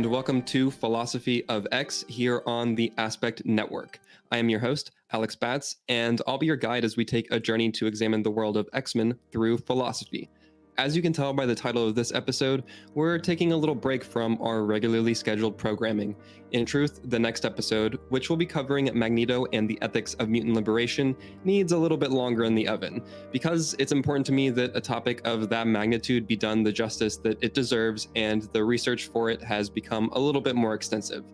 welcome to Philosophy of X here on the Aspect Network. I am your host, Alex Batts, and I'll be your guide as we take a journey to examine the world of X-Men through philosophy. As you can tell by the title of this episode, we're taking a little break from our regularly scheduled programming. In truth, the next episode, which will be covering Magneto and the ethics of mutant liberation, needs a little bit longer in the oven, because it's important to me that a topic of that magnitude be done the justice that it deserves, and the research for it has become a little bit more extensive.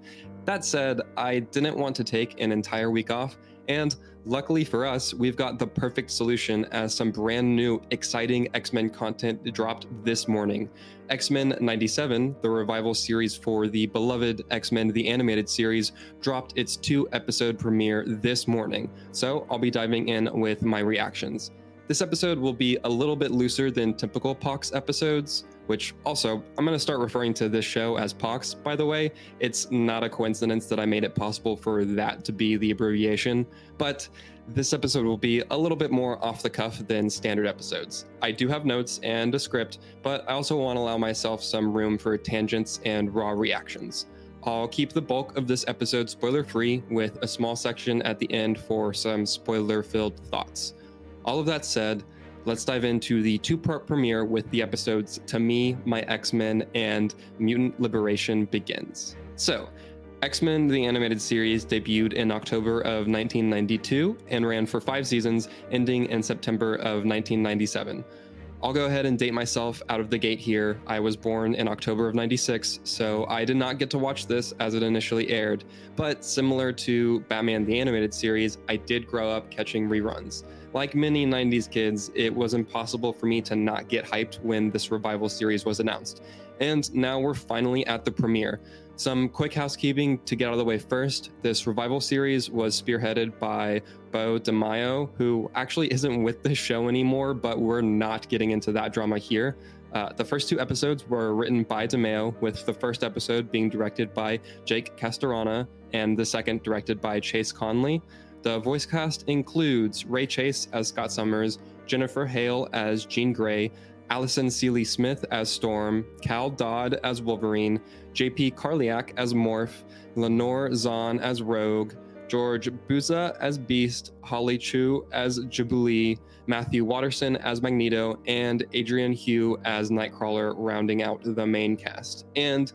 That said, I didn't want to take an entire week off, and luckily for us, we've got the perfect solution as some brand new, exciting X-Men content dropped this morning. X-Men 97, the revival series for the beloved X-Men the Animated Series, dropped its 2-episode premiere this morning, so I'll be diving in with my reactions. This episode will be a little bit looser than typical Pox episodes, which also, I'm going to start referring to this show as Pox, by the way. It's not a coincidence that I made it possible for that to be the abbreviation, but this episode will be a little bit more off the cuff than standard episodes. I do have notes and a script, but I also want to allow myself some room for tangents and raw reactions. I'll keep the bulk of this episode spoiler-free, with a small section at the end for some spoiler-filled thoughts. All of that said, let's dive into the 2-part premiere with the episodes To Me, My X-Men, and Mutant Liberation Begins. So, X-Men the Animated Series debuted in October of 1992 and ran for 5 seasons, ending in September of 1997. I'll go ahead and date myself out of the gate here. I was born in October of 96, so I did not get to watch this as it initially aired, but similar to Batman the Animated Series, I did grow up catching reruns. Like many 90s kids, it was impossible for me to not get hyped when this revival series was announced. And now we're finally at the premiere. Some quick housekeeping to get out of the way first. This revival series was spearheaded by Bo DeMaio, who actually isn't with the show anymore, but we're not getting into that drama here. The first 2 episodes were written by DeMaio, with the first episode being directed by Jake Castorana and the second directed by Chase Conley. The voice cast includes Ray Chase as Scott Summers, Jennifer Hale as Jean Grey, Allison Seeley Smith as Storm, Cal Dodd as Wolverine, JP Karliak as Morph, Lenore Zahn as Rogue, George Buza as Beast, Holly Chu as Jubilee, Matthew Watterson as Magneto, and Adrian Hugh as Nightcrawler, rounding out the main cast. And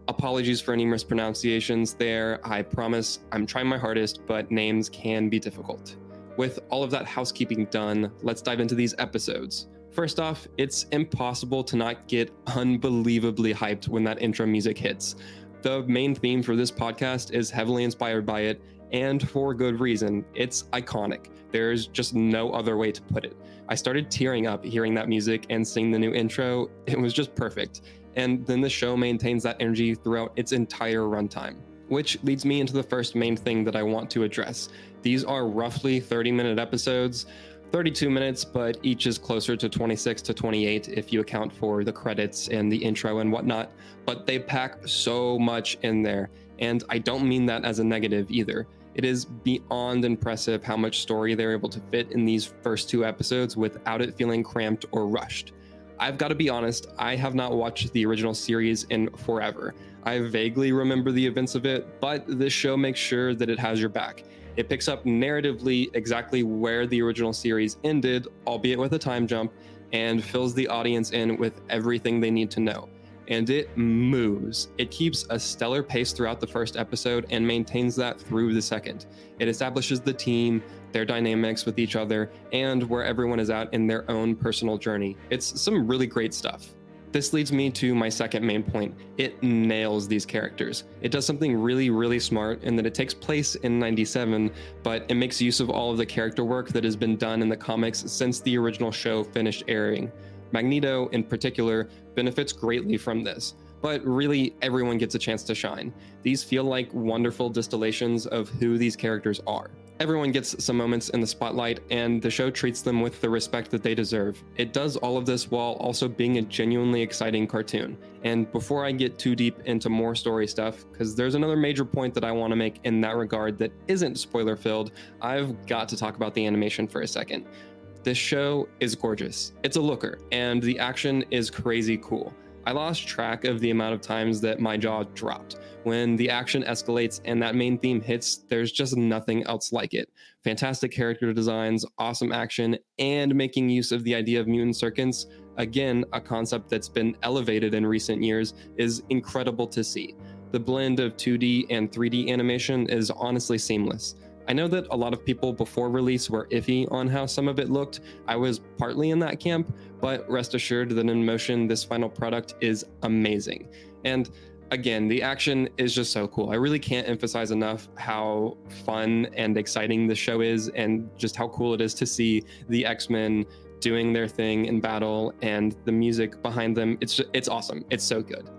apologies for any mispronunciations there. I promise I'm trying my hardest, but names can be difficult. With all of that housekeeping done, let's dive into these episodes. First off, it's impossible to not get unbelievably hyped when that intro music hits. The main theme for this podcast is heavily inspired by it, and for good reason. It's iconic. There's just no other way to put it. I started tearing up hearing that music and seeing the new intro. It was just perfect. And then the show maintains that energy throughout its entire runtime. Which leads me into the first main thing that I want to address. These are roughly 30-minute episodes, 32 minutes, but each is closer to 26 to 28 if you account for the credits and the intro and whatnot. But they pack so much in there, and I don't mean that as a negative either. It is beyond impressive how much story they're able to fit in these first 2 episodes without it feeling cramped or rushed. I've got to be honest, I have not watched the original series in forever. I vaguely remember the events of it, but this show makes sure that it has your back. It picks up narratively exactly where the original series ended, albeit with a time jump, and fills the audience in with everything they need to know. And it moves. It keeps a stellar pace throughout the first episode and maintains that through the second. It establishes the team, their dynamics with each other, and where everyone is at in their own personal journey. It's some really great stuff. This leads me to my second main point. It nails these characters. It does something really, really smart in that it takes place in 97, but it makes use of all of the character work that has been done in the comics since the original show finished airing. Magneto, in particular, benefits greatly from this, but really everyone gets a chance to shine. These feel like wonderful distillations of who these characters are. Everyone gets some moments in the spotlight, and the show treats them with the respect that they deserve. It does all of this while also being a genuinely exciting cartoon. And before I get too deep into more story stuff, because there's another major point that I want to make in that regard that isn't spoiler-filled, I've got to talk about the animation for a second. This show is gorgeous. It's a looker, and the action is crazy cool. I lost track of the amount of times that my jaw dropped. When the action escalates and that main theme hits, there's just nothing else like it. Fantastic character designs, awesome action, and making use of the idea of mutant circuits, again, a concept that's been elevated in recent years, is incredible to see. The blend of 2D and 3D animation is honestly seamless. I know that a lot of people before release were iffy on how some of it looked. I was partly in that camp, but rest assured that in motion, this final product is amazing. And again, the action is just so cool. I really can't emphasize enough how fun and exciting the show is, and just how cool it is to see the X-Men doing their thing in battle and the music behind them. It's awesome. It's so good.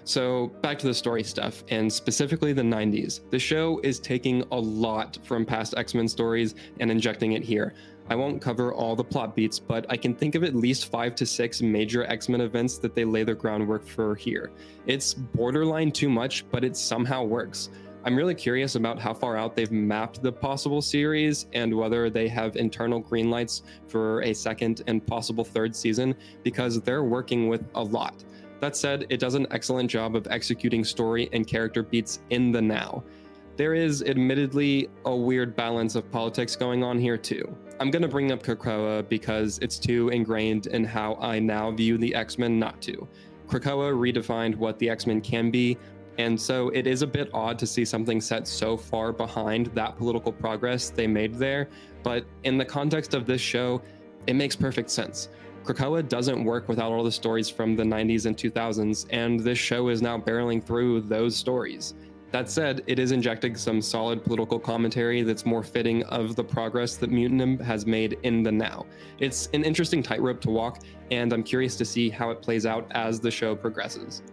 So back to the story stuff, and specifically the 90s. The show is taking a lot from past X-Men stories and injecting it here. I won't cover all the plot beats, but I can think of at least 5 to 6 major X-Men events that they lay the groundwork for here. It's borderline too much, but it somehow works. I'm really curious about how far out they've mapped the possible series and whether they have internal green lights for a second and possible third season, because they're working with a lot. That said, it does an excellent job of executing story and character beats in the now. There is admittedly a weird balance of politics going on here too. I'm going to bring up Krakoa because it's too ingrained in how I now view the X-Men not to. Krakoa redefined what the X-Men can be, and so it is a bit odd to see something set so far behind that political progress they made there, but in the context of this show, it makes perfect sense. Krakoa doesn't work without all the stories from the 90s and 2000s, and this show is now barreling through those stories. That said, it is injecting some solid political commentary that's more fitting of the progress that Mutant has made in the now. It's an interesting tightrope to walk, and I'm curious to see how it plays out as the show progresses.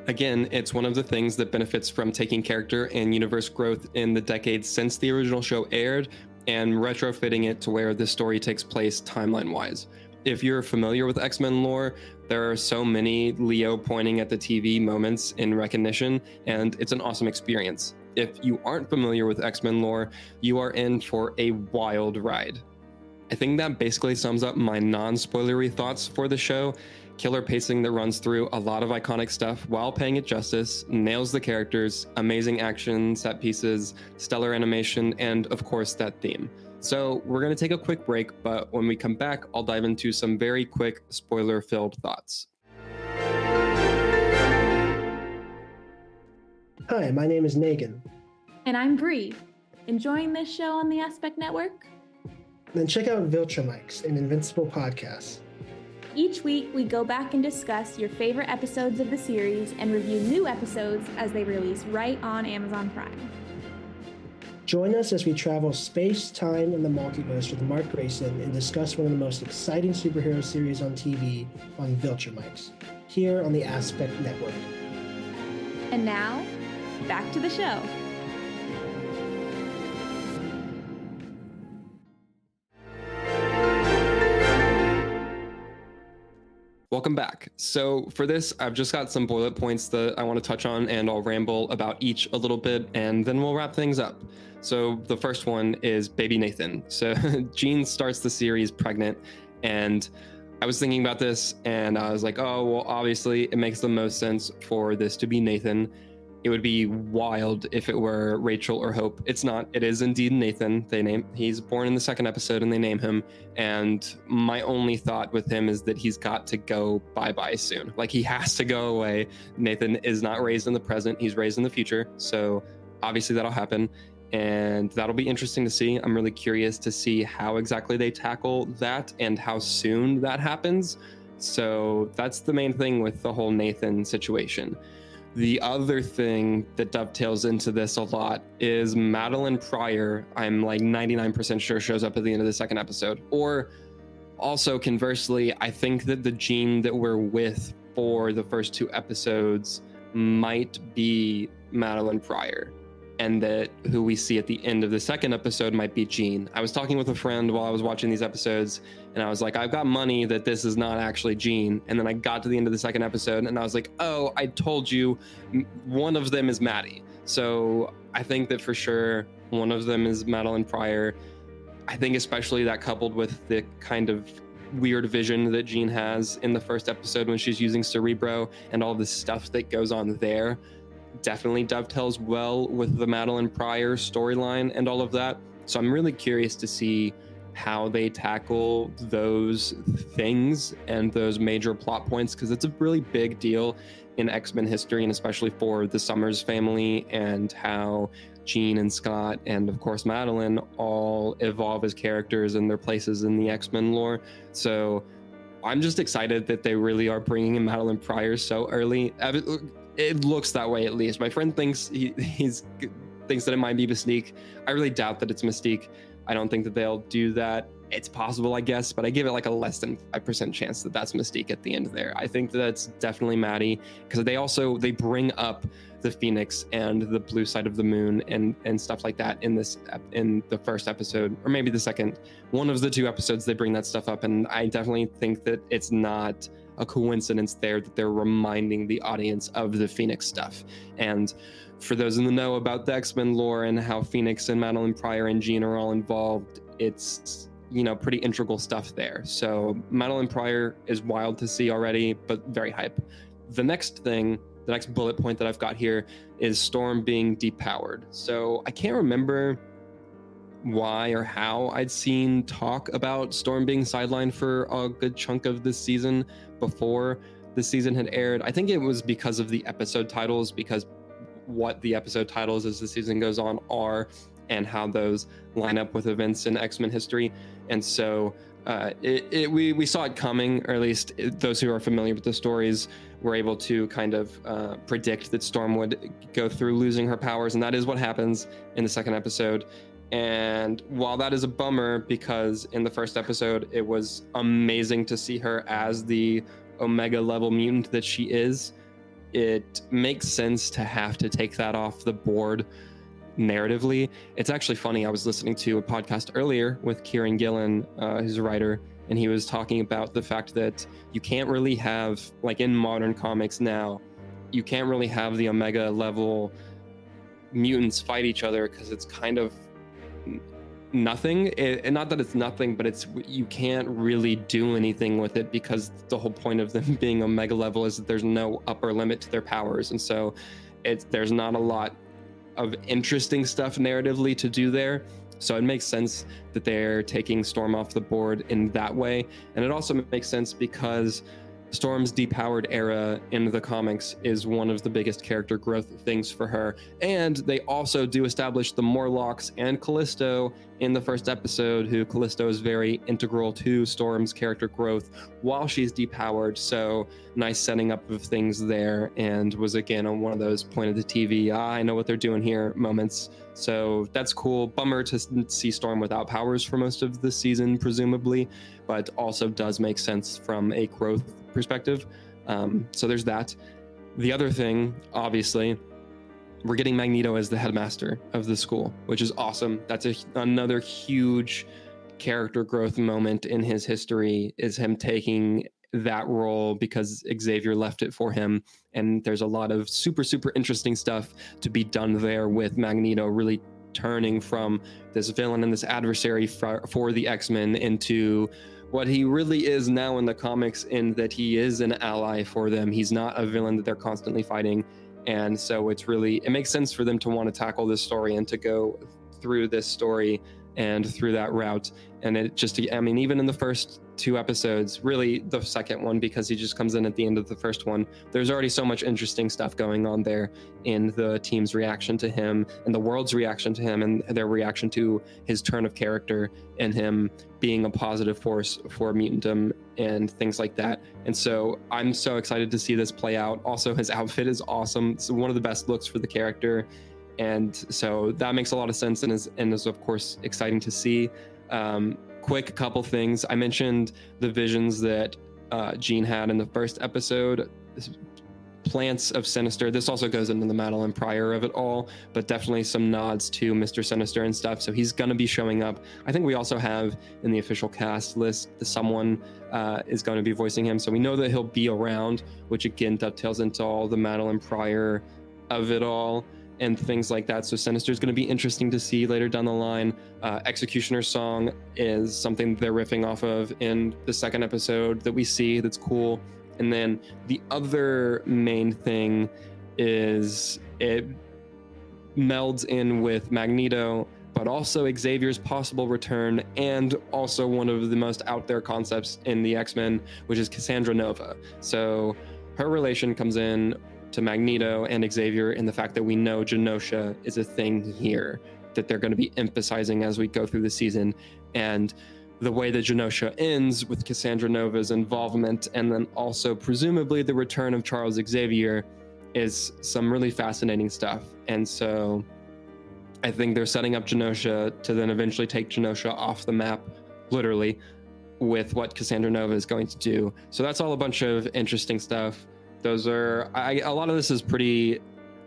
Again, it's one of the things that benefits from taking character and universe growth in the decades since the original show aired and retrofitting it to where the story takes place timeline-wise. If you're familiar with X-Men lore, there are so many Leo pointing at the TV moments in recognition, and it's an awesome experience. If you aren't familiar with X-Men lore, you are in for a wild ride. I think that basically sums up my non-spoilery thoughts for the show. Killer pacing that runs through a lot of iconic stuff while paying it justice, nails the characters, amazing action, set pieces, stellar animation, and of course that theme. So we're going to take a quick break, but when we come back, I'll dive into some very quick spoiler-filled thoughts. Hi, my name is Negan. And I'm Bree. Enjoying this show on the Aspect Network? Then check out Viltrumikes, an Invincible podcast. Each week, we go back and discuss your favorite episodes of the series and review new episodes as they release right on Amazon Prime. Join us as we travel space, time, and the multiverse with Mark Grayson and discuss one of the most exciting superhero series on TV on Viltrumikes, here on the Aspect Network. And now, back to the show. Welcome back. So for this, I've just got some bullet points that I want to touch on, and I'll ramble about each a little bit, and then we'll wrap things up. So the first one is baby Nathan. So Jean starts the series pregnant, and I was thinking about this, and I was like, oh, well, obviously it makes the most sense for this to be Nathan. It would be wild if it were Rachel or Hope. It's not. It is indeed Nathan. He's born in the second episode and they name him. And my only thought with him is that he's got to go bye-bye soon. Like, he has to go away. Nathan is not raised in the present. He's raised in the future. So obviously that'll happen. And that'll be interesting to see. I'm really curious to see how exactly they tackle that and how soon that happens. So that's the main thing with the whole Nathan situation. The other thing that dovetails into this a lot is Madeline Pryor, I'm like 99% sure shows up at the end of the second episode. Or also conversely, I think that the Jean that we're with for the first 2 episodes might be Madeline Pryor, and that who we see at the end of the second episode might be Jean. I was talking with a friend while I was watching these episodes, and I was like, I've got money that this is not actually Jean. And then I got to the end of the second episode, and I was like, oh, I told you, one of them is Maddie. So I think that for sure one of them is Madeline Pryor. I think especially that coupled with the kind of weird vision that Jean has in the first episode when she's using Cerebro, and all the stuff that goes on there definitely dovetails well with the Madeline Pryor storyline and all of that. So I'm really curious to see how they tackle those things and those major plot points, because it's a really big deal in X-Men history, and especially for the Summers family, and how Jean and Scott and of course Madeline all evolve as characters and their places in the X-Men lore. So I'm just excited that they really are bringing in Madeline Pryor so early. It looks that way, at least. My friend thinks thinks that it might be Mystique. I really doubt that it's Mystique. I don't think that they'll do that. It's possible, I guess, but I give it like a less than 5% chance that that's Mystique at the end there. I think that's definitely Maddie, because they bring up the Phoenix and the blue side of the moon and stuff like that in the first episode, or maybe the second. One of the two episodes they bring that stuff up, and I definitely think that it's not a coincidence there that they're reminding the audience of the Phoenix stuff. And for those in the know about the X-Men lore and how Phoenix and Madeline Pryor and Jean are all involved, it's pretty integral stuff there. So Madeline Pryor is wild to see already, but very hype. The next bullet point that I've got here is Storm being depowered. So I can't remember why or how I'd seen talk about Storm being sidelined for a good chunk of this season before the season had aired. I think it was because of the episode titles, because what the episode titles as the season goes on are, and how those line up with events in X-Men history. And so we saw it coming, or at least those who are familiar with the stories were able to kind of predict that Storm would go through losing her powers, and that is what happens in the second episode. And while that is a bummer, because in the first episode it was amazing to see her as the Omega level mutant that she is, it makes sense to have to take that off the board narratively. It's actually funny, I was listening to a podcast earlier with Kieran Gillen, who's a writer, and he was talking about the fact that you can't really have, like in modern comics now, you can't really have the Omega level mutants fight each other, because it's kind of nothing. And not that it's nothing, but you can't really do anything with it, because the whole point of them being Omega level is that there's no upper limit to their powers, and so there's not a lot of interesting stuff narratively to do there. So it makes sense that they're taking Storm off the board in that way. And it also makes sense because Storm's depowered era in the comics is one of the biggest character growth things for her. And they also do establish the Morlocks and Callisto in the first episode, who Callisto is very integral to Storm's character growth while she's depowered. So nice setting up of things there, and was again on one of those point of the TV, I know what they're doing here moments. So that's cool. Bummer to see Storm without powers for most of the season, presumably, but also does make sense from a growth perspective. So there's that. The other thing, obviously, we're getting Magneto as the headmaster of the school, which is awesome. That's another huge character growth moment in his history, is him taking that role because Xavier left it for him. And there's a lot of super, super interesting stuff to be done there with Magneto really turning from this villain and this adversary for the X-Men into what he really is now in the comics, in that he is an ally for them. He's not a villain that they're constantly fighting. And so it makes sense for them to want to tackle this story and to go through this story and through that route. And even in the first two episodes, really the second one, because he just comes in at the end of the first one, there's already so much interesting stuff going on there in the team's reaction to him and the world's reaction to him and their reaction to his turn of character and him being a positive force for mutantum and things like that. And so I'm so excited to see this play out. Also, his outfit is awesome. It's one of the best looks for the character. And so that makes a lot of sense and is of course exciting to see. Quick couple things. I mentioned the visions that Jean had in the first episode. Plants of Sinister. This also goes into the Madeline Pryor of it all, but definitely some nods to Mr. Sinister and stuff. So he's going to be showing up. I think we also have in the official cast list that someone is going to be voicing him. So we know that he'll be around, which again dovetails into all the Madeline Pryor of it all. and things like that. So Sinister is going to be interesting to see later down the line. Executioner's song is something they're riffing off of in the second episode that we see that's cool. And then the other main thing is it melds in with Magneto, but also Xavier's possible return, and also one of the most out there concepts in the X-Men, which is Cassandra Nova. So her relation comes in to Magneto and Xavier in the fact that we know Genosha is a thing here that they're going to be emphasizing as we go through the season. And the way that Genosha ends with Cassandra Nova's involvement, and then also presumably the return of Charles Xavier, is some really fascinating stuff. And so I think they're setting up Genosha to then eventually take Genosha off the map, literally, with what Cassandra Nova is going to do. So that's all a bunch of interesting stuff. Those are, a lot of this is pretty,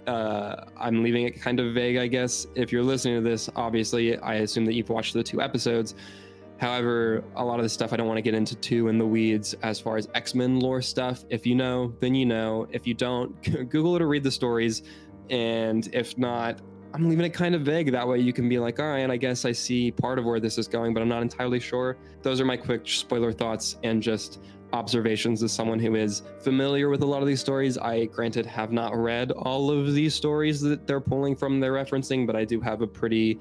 I'm leaving it kind of vague, I guess. If you're listening to this, obviously, I assume that you've watched the 2 episodes. However, a lot of this stuff I don't want to get into too in the weeds as far as X-Men lore stuff. If you know, then you know. If you don't, Google it or read the stories. And if not, I'm leaving it kind of vague. That way you can be like, all right, I guess I see part of where this is going, but I'm not entirely sure. Those are my quick spoiler thoughts and just observations as someone who is familiar with a lot of these stories. I, granted, have not read all of these stories that they're pulling from, they're referencing, but I do have a pretty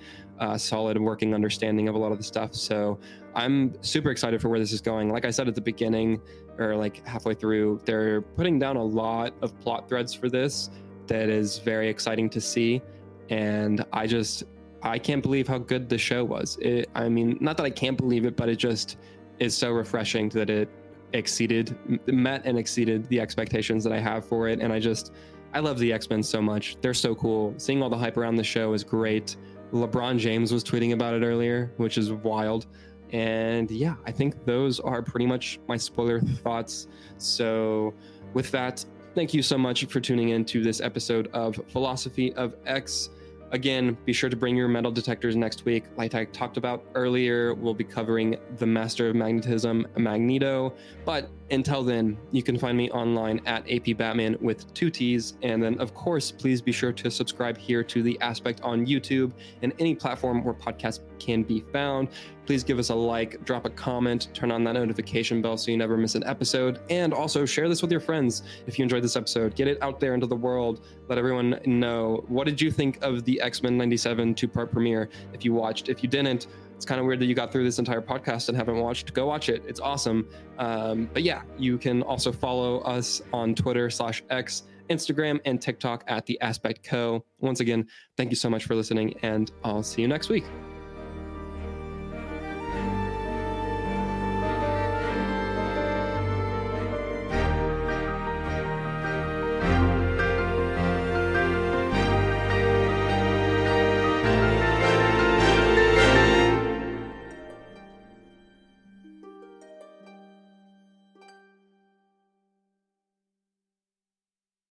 solid working understanding of a lot of the stuff. So I'm super excited for where this is going. Like I said at the beginning, or like halfway through, they're putting down a lot of plot threads for this that is very exciting to see. And I can't believe how good the show was. I mean, not that I can't believe it, but it just is so refreshing that it met and exceeded the expectations that I have for it. And I love the X-Men so much. They're so cool. Seeing all the hype around the show is great. LeBron James was tweeting about it earlier, which is wild. And yeah, I think those are pretty much my spoiler thoughts. So with that, thank you so much for tuning in to this episode of Philosophy of X. Again, be sure to bring your metal detectors next week. Like I talked about earlier, we'll be covering the Master of Magnetism, Magneto. But until then, you can find me online at APBatman with 2 T's. And then, of course, please be sure to subscribe here to The Aspect on YouTube and any platform where podcasts can be found. Please give us a like, drop a comment, turn on that notification bell so you never miss an episode. And also share this with your friends if you enjoyed this episode. Get it out there into the world. Let everyone know. What did you think of the X-Men 97 2-part premiere? If you watched, if you didn't, it's kind of weird that you got through this entire podcast and haven't watched. Go watch it. It's awesome. But yeah, you can also follow us on Twitter/X, Instagram, and TikTok at The Aspect Co. Once again, thank you so much for listening, and I'll see you next week.